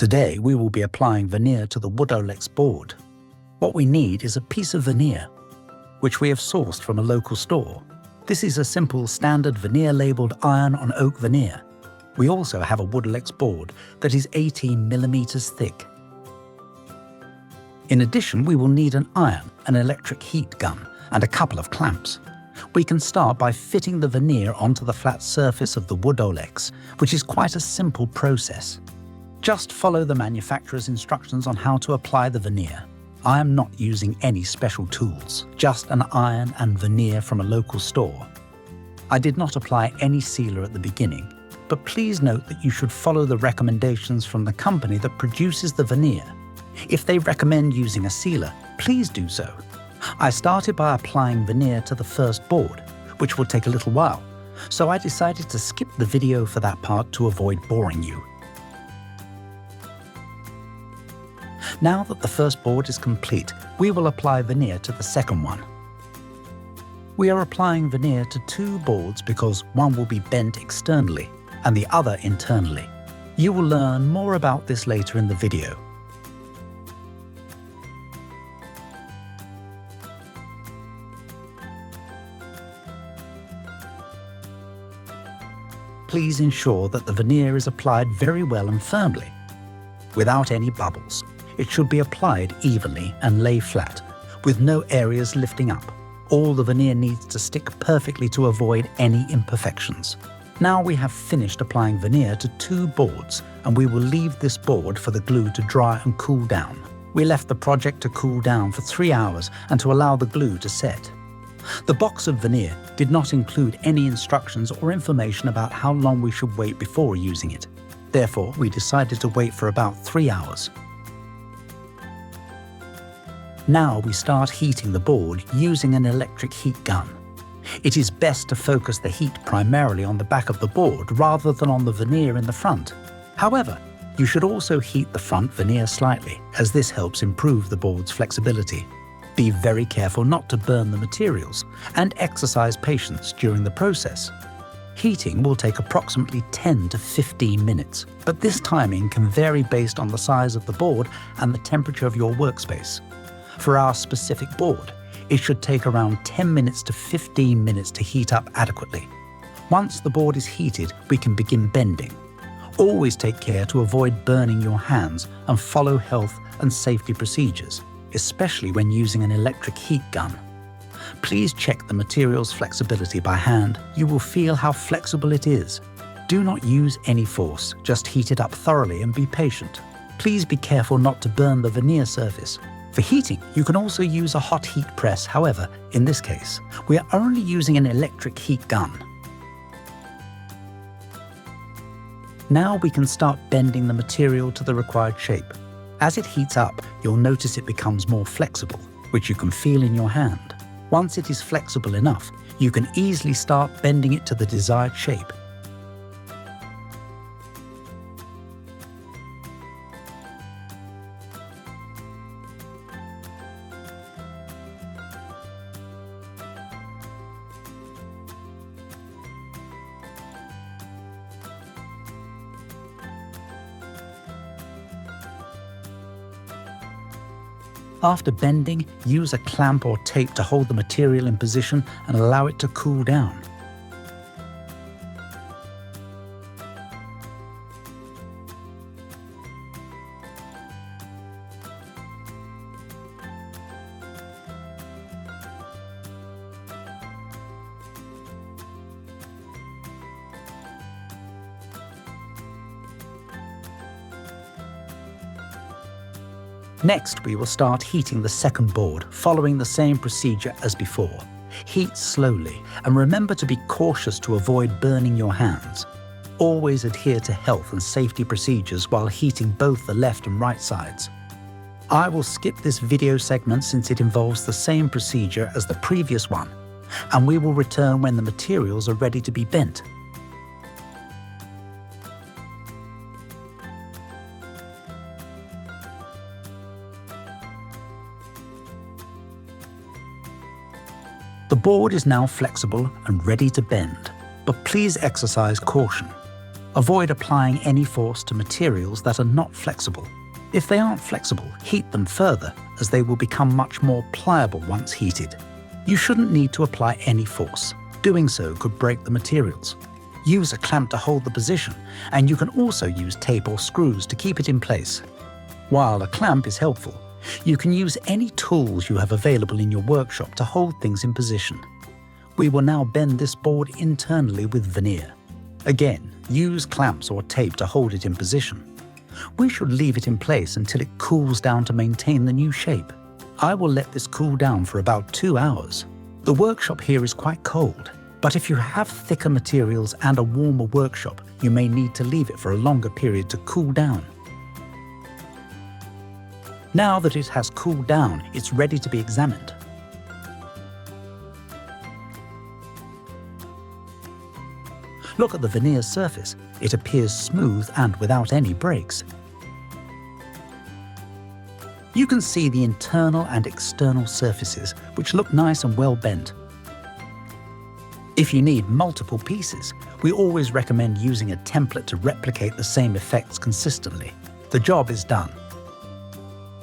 Today we will be applying veneer to the Woodolex board. What we need is a piece of veneer, which we have sourced from a local store. This is a simple standard veneer labelled iron on oak veneer. We also have a Woodolex board that is 18 millimeters thick. In addition, we will need an iron, an electric heat gun, and a couple of clamps. We can start by fitting the veneer onto the flat surface of the Woodolex, which is quite a simple process. Just follow the manufacturer's instructions on how to apply the veneer. I am not using any special tools, just an iron and veneer from a local store. I did not apply any sealer at the beginning, but please note that you should follow the recommendations from the company that produces the veneer. If they recommend using a sealer, please do so. I started by applying veneer to the first board, which will take a little while, so I decided to skip the video for that part to avoid boring you. Now that the first board is complete, we will apply veneer to the second one. We are applying veneer to two boards because one will be bent externally and the other internally. You will learn more about this later in the video. Please ensure that the veneer is applied very well and firmly, without any bubbles. It should be applied evenly and lay flat, with no areas lifting up. All the veneer needs to stick perfectly to avoid any imperfections. Now we have finished applying veneer to two boards, and we will leave this board for the glue to dry and cool down. We left the project to cool down for 3 hours and to allow the glue to set. The box of veneer did not include any instructions or information about how long we should wait before using it. Therefore, we decided to wait for about 3 hours. Now we start heating the board using an electric heat gun. It is best to focus the heat primarily on the back of the board rather than on the veneer in the front. However, you should also heat the front veneer slightly, as this helps improve the board's flexibility. Be very careful not to burn the materials and exercise patience during the process. Heating will take approximately 10 to 15 minutes, but this timing can vary based on the size of the board and the temperature of your workspace. For our specific board, it should take around 10 minutes to 15 minutes to heat up adequately. Once the board is heated, we can begin bending. Always take care to avoid burning your hands and follow health and safety procedures, especially when using an electric heat gun. Please check the material's flexibility by hand. You will feel how flexible it is. Do not use any force, just heat it up thoroughly and be patient. Please be careful not to burn the veneer surface. For heating, you can also use a hot heat press. However, in this case, we are only using an electric heat gun. Now we can start bending the material to the required shape. As it heats up, you'll notice it becomes more flexible, which you can feel in your hand. Once it is flexible enough, you can easily start bending it to the desired shape. After bending, use a clamp or tape to hold the material in position and allow it to cool down. Next, we will start heating the second board, following the same procedure as before. Heat slowly, and remember to be cautious to avoid burning your hands. Always adhere to health and safety procedures while heating both the left and right sides. I will skip this video segment since it involves the same procedure as the previous one, and we will return when the materials are ready to be bent. The board is now flexible and ready to bend, but please exercise caution. Avoid applying any force to materials that are not flexible. If they aren't flexible, heat them further, as they will become much more pliable once heated. You shouldn't need to apply any force. Doing so could break the materials. Use a clamp to hold the position, and you can also use tape or screws to keep it in place. While a clamp is helpful, you can use any tools you have available in your workshop to hold things in position. We will now bend this board internally with veneer. Again, use clamps or tape to hold it in position. We should leave it in place until it cools down to maintain the new shape. I will let this cool down for about 2 hours. The workshop here is quite cold, but if you have thicker materials and a warmer workshop, you may need to leave it for a longer period to cool down. Now that it has cooled down, it's ready to be examined. Look at the veneer surface. It appears smooth and without any breaks. You can see the internal and external surfaces, which look nice and well bent. If you need multiple pieces, we always recommend using a template to replicate the same effects consistently. The job is done.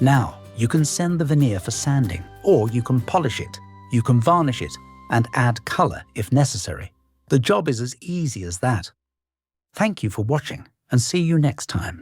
Now, you can send the veneer for sanding, or you can polish it, you can varnish it, and add color if necessary. The job is as easy as that. Thank you for watching, and see you next time.